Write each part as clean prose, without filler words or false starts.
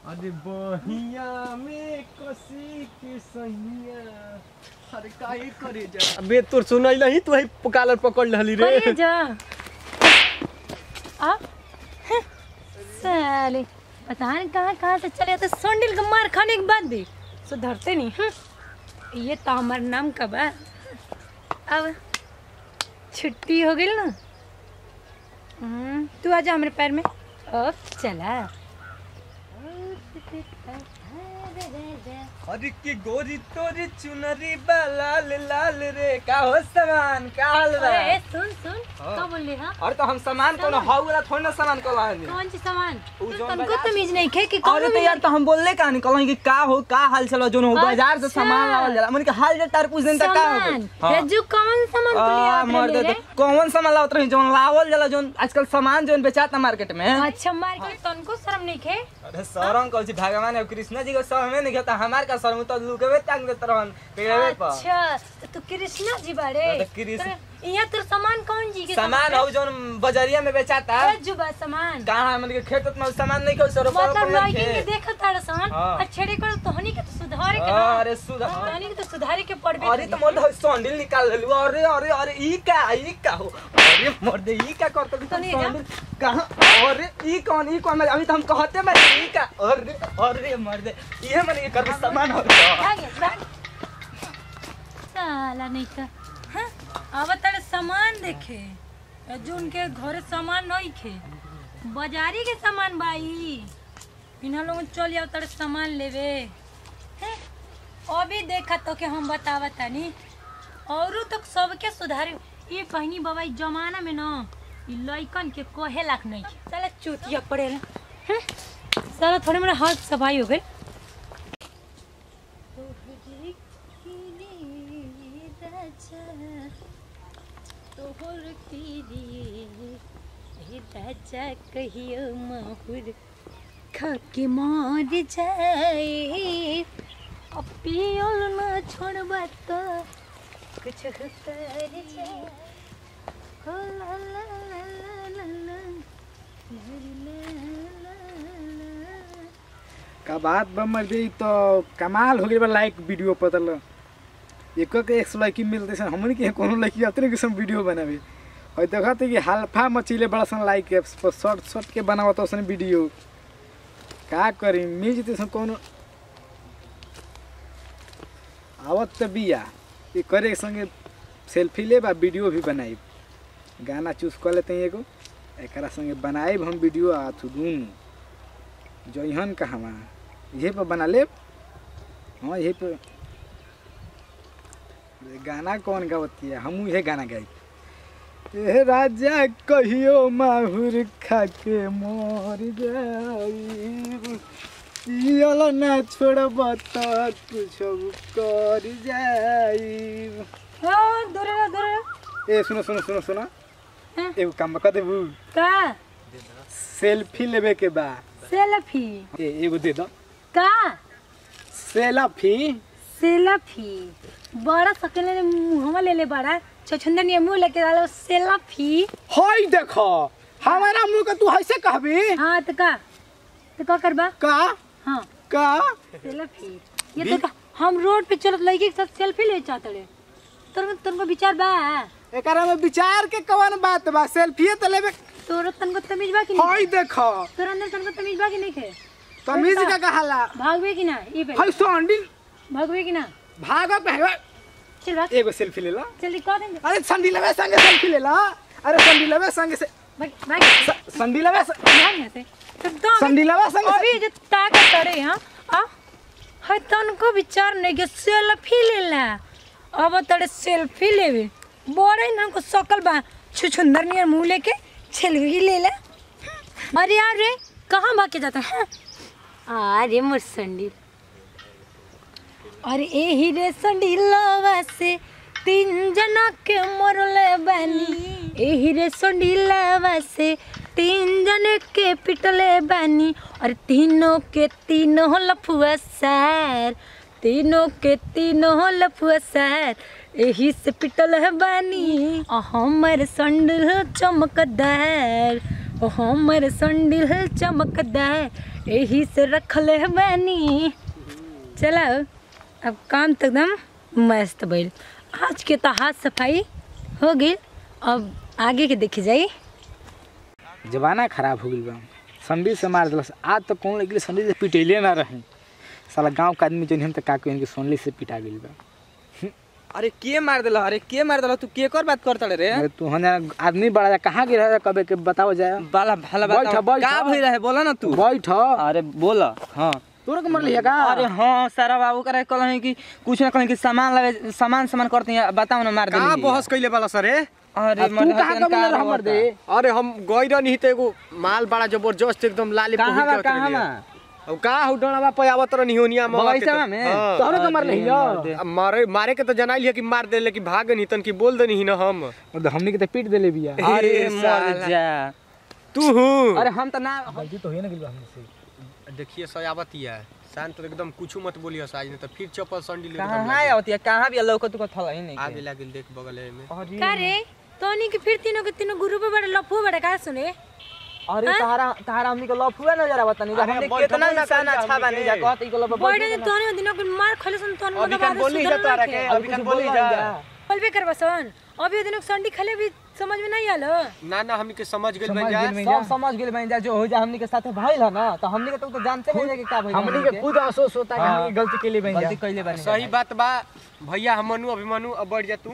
अरे बहिया में कसी के सहिया अरे काहे करे जा अबे तोर सुनैल ही तू ही कालर पकड़ लहली रे करे जा आ साले पता नहीं कहाँ से चले तो सैंडल का मार खाने के बाद भी सुधरते नहीं। ये तो हमारा नाम का बा। अब छुट्टी हो गई ना। तू आजा हमारे पैर में। अब चला अरे की गोरी तोरी चुनरी बा लाल लाल रे का हो सामान का हाल बा। अरे सुन क्या बोल रही है? अरे तो हम सामान कोनो हाउ वाला थोड़ा ना सामान को लाए कौन सी सामान तुमको तमीज नहीं खे कि अरे तो यार तो हम बोलले का नहीं कहला कि का हो का हाल चलो जोन हो बाजार से सामान लावल जाला मन के हाल जे तार पूछ दिन तक का हो रज्जू कौन सामान लिया मर्द तो कौन सामान लावत रही जोन लावल जाला जोन आजकल सामान जोन बेचाता मार्केट में। अच्छा मार्केट तनको शर्म नहीं खे? अरे शरम कहल छी भगवान और कृष्ण जी के शरण में नहीं कहता हमार का शर्म तो लुकवे टांग देत रहन पेड़वे पर। अच्छा तो कृष्णा जी बारे यहाँ तो सामान कौन जी के सामान हो जोन बाजारिया में बेचाता जुबा सामान कहां मन के खेत में सामान नहीं को सर पर मतलब लाइक के देखा तारा सामान अच्छे कर तोहनी के तो सुधारे के अरे सुधार तोहनी के तो सुधारे के पड़बे। अरे तो मोर सैंडल निकाल लेलु अरे अरे अरे ई का हो अरे मोर दे ई का करत सैंडल कहां अरे ई कौन अभी तो हम कहते मैं ई का अरे अरे मोर दे ये मन के कर सामान हो साला नहीं का। हां अब तारे सामान देखे जो उनके घर सामान नहीं खे बाजारी के सामान भाई इन्हा लोग चल जाओ तारे सामान लेवे हैं। अभी देखा तो के हम बतावा तानी औरो तक सबके सुधारे ये कहनी बाबा जमाना में ना ई लइकन के कोहे लाख नहीं साला चूतिया पड़ेला हैं। साला थोड़े मेरा हाथ सफाई हो गई। राजा कहियो माहुर खा के मार जाए अब पियल ना छोड़बा तो कुछ कर जाए हो ला ला ला ला ला का बात बमर दे तो कमाल हो गई बा। लाइक वीडियो पतल एक एक लड़की मिलते सन हमन के कोनो लड़की अतने किस्म वीडियो बनावे और देखते कि हल्फा मचीले बड़ा सन लाइक पर शॉर्ट के बनावत सन वीडियो का करी मिल जते सन कोनो आवत त बिया ये करे संगे सेल्फी ले बा वीडियो भी बनाई गाना चूज कर लेते एगो एकरा संगे बनाए हम वीडियो आ थुदून जइहन कहवा यही पर बना ले। हाँ यही पर गाना कौन गावती है हम यही गाना गाई ए राजा कहियो माहुर खा के मर जाई पियल ना छोड़ब त कुछ कर जाई। दूर ए सुनो एगो काम कर देबू का सेल्फी लेवे के बा। सेल्फी एगो दे दो का सेल्फी बड़ा सकले मुंहवा ले बड़ा छछंदर ने मुंह लेके डालो सेल्फी। हाय देखो हमारा मुंह के तू ऐसे कहबी। हां तो का करबा का हां का सेल्फी ये तो का हम रोड पे चलत लड़की के साथ सेल्फी ले चाहत रे तुमको विचार बा एकरा में विचार के कौन बात बा सेल्फी तो लेबे तोरा तनको तमीज बा कि नहीं? हाय देखो तोरा अंदर तनको तमीज बा कि नहीं खे? तमीज का कहाला भागवे कि ना ई पे हाय सैंडल भागवे कि ना भागा पहले चल भाग एगो सेल्फी ले ला। जल्दी कर देंगे। अरे सैंडल लेवे संगे सेल्फी ले ला। अरे सैंडल लेवे संगे से भाग सैंडल लेवे यहाँ से सैंडल लेवे संगे अभी जो ताकत तड़े हां आ हाय तनको विचार नहीं के सेल्फी ले ला अब तड़े सेल्फी लेवे बड़े ना को सकल बा छुछुंदर नियर मुंह लेके सेल्फी ले ला। अरे यार रे कहां भाग के जाता है? अरे मोर सैंडल अरे एही रे सैंडलवा से तीन जना के मरले बानी एही रे सैंडलवा से तीन जने के पिटले बानी और तीनों के तीनों लफुआ सर तीनों के तीनों लफुआ सर एही से पिटल है बानी हमर सैंडल चमकदार हमर सैंडल चमकदार यही से रखले बानी। चलो अब काम तो एकदम मस्त भइल। आज के तो हाथ सफाई हो गई, अब आगे के देखी जाई। जमाना खराब हो गई बा, संडी से मार दिलस। आज तो कौन लगी संडी से पिटैले ना रहे। साला गांव के आदमी जन हम त का कहिन के सोनली से पिटा गेल बा। अरे के मार देला? अरे के मार देला? तू के कर बात करता रे? अरे तू हने आदमी बड़ा जा कहां गिर है कबे के बताओ जाए। बाला भला बैठ, बता बैठ। का भइल है, बोला ना तू। बैठ। अरे बोला। हां तोरा के मरली है का? अरे हाँ सारा बाबू करे कहल है कि कुछ ना कहीं कि सामान लगे, सामान करते हैं, बताओ ना मार दे। का बहस कइले वाला सर रे? अरे तू कहां का बोल हमर दे? अरे हम गई रहनी त एगो माल बड़ा जबरदस्त एकदम लाली कहां पहिर के कहां उतरलिए। अब का हो डणवा पे आवत रहनी होनिया में बगैचा में तोरा के मरली है? मारे के तो जनाइल है कि मार देले कि भाग नहीं तन की बोल देनी ही ना हम। मतलब हमनी के त पीट देले बिया। अरे मर जा तू हूं। अरे हम तो ना गलती तो होई ना गेल बा हमसे से। देखिए सयावती है शांत एकदम कुछ मत बोलियो आज नहीं तो फिर चप्पल संडी ले कहां आवती है, कहां भी लौकत को थला ही नहीं। आगे लागिल देख बगल में। का रे तोनी के फिर तीनों के तीनों ग्रुप में बड़े लफू बड़े का सुने। अरे तारा हमनी के लफुआ नजर आवत नहीं। हमने कितना इंसान अच्छा बनी जा कहत ई को लफ बड़े तोनी दिनों के मार खले सन तोन अभी kan बोली जा तारा के, अभी kan बोली जा। बोलबे करबसन अभी दिनों संडी खले भी समझ में नहीं आलो। ना ना हमनी के समझ गेल बन जा। सब समझ गेल बन जा। जो हो जा हमनी के साथे भइल है ना, तो हमनी के तो जानते नहीं कि का भइल। हमनी के खुद अफसोस होता है कि हमनी गलती के लिए बन गलती जा। कइले बानी। सही बात बा भैया। हम मनु अभिमनु अब बढ़ जा तू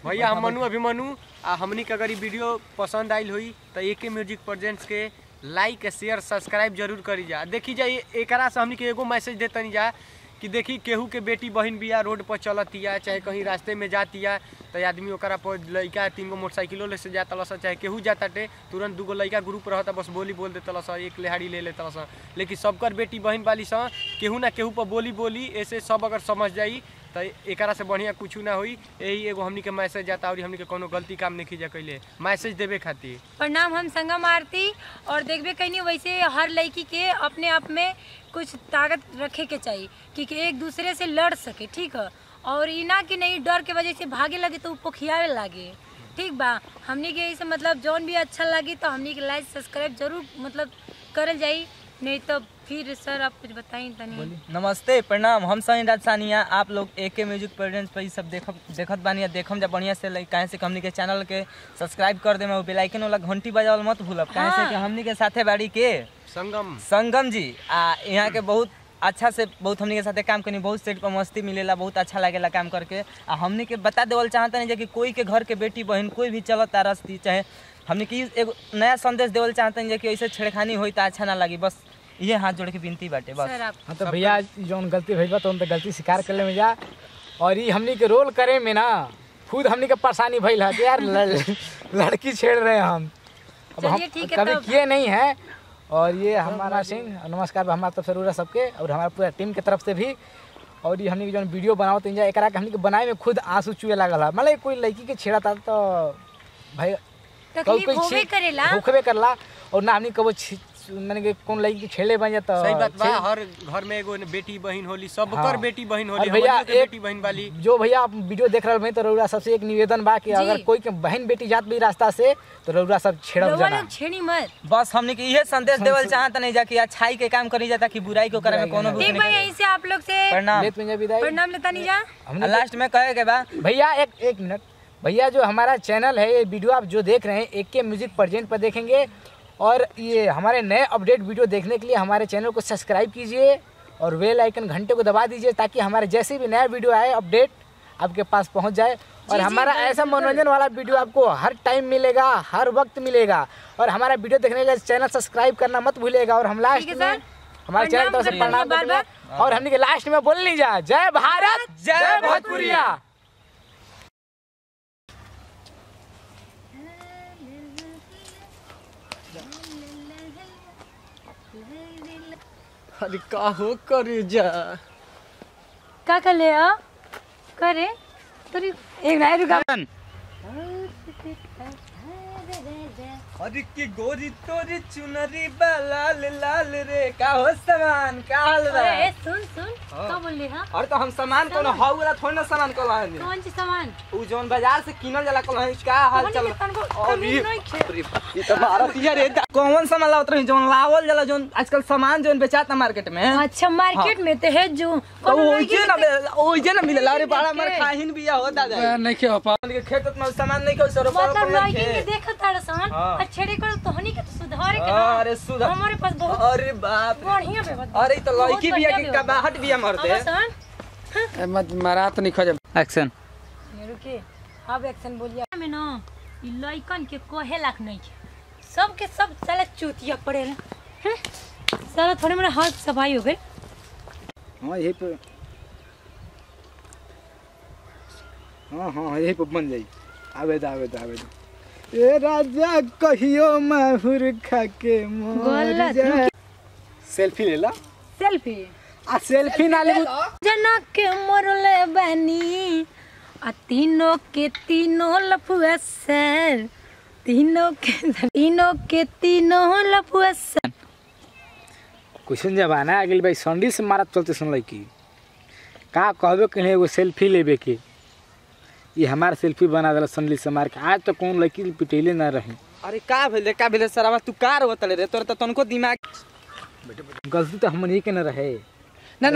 भैया। हम मनु अभिमनु आ हमनी के अगर ई वीडियो पसंद आइल होई तो एके म्यूजिक प्रेजेंट्स के लाइक शेयर सब्सक्राइब जरूर करी जा। देखी जा एकरा से हमनी के एगो मैसेज देतनी जा कि देखी केहू के बेटी बहन बिया रोड पर चलतिया चाहे कहीं रास्ते में जातिया तो आदमी ओकरा पर लइका 3 गो मोटरसाइकिलो ले से जाता लस, चाहे केहू जाताटे तुरंत 2 गो लइका ग्रुप रहता बस बोली बोल देता लस, एक लेहाड़ी ले लेता लस। लेकिन सबकर बेटी बहन वाली स केहू ना केहू पर बोली ऐसे सब अगर समझ जाई तो एकरा से बढ़िया कुछ ना होई। यही एगो हमनी के मैसेज जाता और हमनी के कोनो गलती काम नहीं जा कइले मैसेज देवे खातिर। प्रणाम। हम संगम आरती और देखबे कहीं वैसे हर लड़की के अपने आप में कुछ ताकत रखे के चाहिए कि एक दूसरे से लड़ सके, ठीक है। और इना कि नहीं डर के वजह से भागे लगे तो पोखियावे लगे, ठीक बा। हमनी के ऐसे मतलब जौन भी अच्छा लगी तो हमनी के लाइक सब्सक्राइब जरूर मतलब करल जाई, नहीं तो फिर सर आप कुछ बताई तनी। नमस्ते प्रणाम। हम सनी राज सानिया। आप लोग एके म्यूजिक प्रेजेंट्स पे सब देखत बानी, देखम जा बढ़िया से लाइक काहे से हमनी के चैनल के सब्सक्राइब कर दे में बेल आइकन वाला घंटी बजावल मत भूलब। काहे से कि हमनी के साथे बाड़ी के संगम जी आ यहाँ के बहुत अच्छा से बहुत हमनी के साथे काम करनी, बहुत सेट पर मस्ती मिलेला, बहुत अच्छा लागेला काम करके। आ हमनी के बता देवल चाहता नहीं कि कोई के घर के बेटी बहन कोई भी चलत रस्ती चाहे हमनी के एगो नया संदेश देवल चाहता नहीं कि ऐसे छेड़खानी होई तो अच्छा ना लगी। बस ये हाथ जोड़ के विनती बाटे बस। हाँ तो भैया जौन गलती भइल बा तो गलती स्वीकार कर ले में जा। और ये हमनी के रोल करे में ना खुद हमनी के परेशानी भइल है कि यार लड़की छेड़ रहे हैं हम। अब हम कभी किए नहीं है। और ये हमारा सिंह नमस्कार हमारे तरफ से जरूर सबके और हमारे पूरा टीम के तरफ से भी। और ये हमनी के जो वीडियो बनाओ तो एकरा के हमनी के बनाए में खुद आंसू चुए लागल है। मतलब कोई लड़की के छेड़ा था तो भाई तकलीफ होबे करला। और ना हमनी कबो मैंने के कौन लड़की के छेड़े बन जाता। सही बात बा। हर घर में एगो बेटी बहन होली, सबकर बेटी बहन होली। भैया बेटी बहन वाली जो भैया आप वीडियो देख रहे हैं तो रउरा सबसे एक निवेदन बा कि अगर कोई के बहन बेटी जात भी रास्ता से तो रउरा सब छेड़ब जाना, छेड़ी मत। बस हमने के ये संदेश देवल चाहता नहीं जा कि अच्छाई के काम करी जाता कि बुराई को करे में कोनो भी ठीक भाई। यहीं से आप लोग से प्रणाम प्रणाम लेता नहीं जा। लास्ट में कहे के बा भैया एक मिनट भैया, जो हमारा चैनल है ये वीडियो आप जो देख रहे हैं एके म्यूजिक प्रेजेंट पर देखेंगे। और ये हमारे नए अपडेट वीडियो देखने के लिए हमारे चैनल को सब्सक्राइब कीजिए और बेल आइकन घंटे को दबा दीजिए ताकि हमारे जैसे भी नया वीडियो आए अपडेट आपके पास पहुंच जाए। और हमारा ऐसा मनोरंजन वाला वीडियो आपको हर टाइम मिलेगा, हर वक्त मिलेगा। और हमारा वीडियो देखने के लिए चैनल सब्सक्राइब करना मत भूलिएगा। और हम लास्ट में हमारे चैनल की तरफ से प्रणाम करते हैं। और हमने के लास्ट में बोल नहीं जा जय भारत जय भोजपुरिया। अरे का हो करे जा का कर ले आ करे तोरी एक नाई रुका। अरे की गोरी तोरी चुनरी बा लाल लाल रे का हो समान का हाल बा। सुन सुन का बोलले हां अरे तो हम सामान कोनो हाउ वाला थोड़ी ना सामान कोला है कौन सी सामान उ जोन बाजार से किनल जाला कोला है का हाल चल अरे ये तो भारत यार रे कौन सामान लावत रही जोन लावल जाला जोन आजकल सामान जोन बेचाता मार्केट में अच्छा मार्केट में ते है जो तो ओइजे ना मिलेला अरे बड़ा मर खाहिन बिया हो दादा नहीं के पा के खेत में सामान नहीं को सर मतलब लड़की के देखत तारा सन अच्छेड़ी कर तोहनी के तो सुधारे के ना अरे सुधा हमारे पास बहुत अरे बाप बढ़िया व्यवस्था अरे तो लड़की बिया की कबाहट बिया मर दे मत मारा तो नहीं खजब एक्शन रुके अब एक्शन बोलिए में ना ई लइकन के कोहे लाख नहीं के सब के सब साला चूतिया पड़ेला हैं साला थोड़े मेरा हाथ सफाई हो गई हां यही पे हां यही पे बन जाई आवे ए राजा कहियो माहुर खा के मर जा सेल्फी ले ला सेल्फी आ सेल्फी ना ले जना के मरले बानी आ तीनों के तीनों लफुआ सर तीनों के तीनों लफुआ सर क्वेश्चन जमाना आ गेल भाई संडे से मारत चलते सुन लड़की का कहबे कि एगो सेल्फी लेबे के ये हमार सेल्फी बना देला संडे से मार के आज तो कौन लड़की पिटेले ना रही अरे का भेले सरावा तू कार होतले रे तोर त तनको दिमाग गलती तो हमन ही के न रहे ना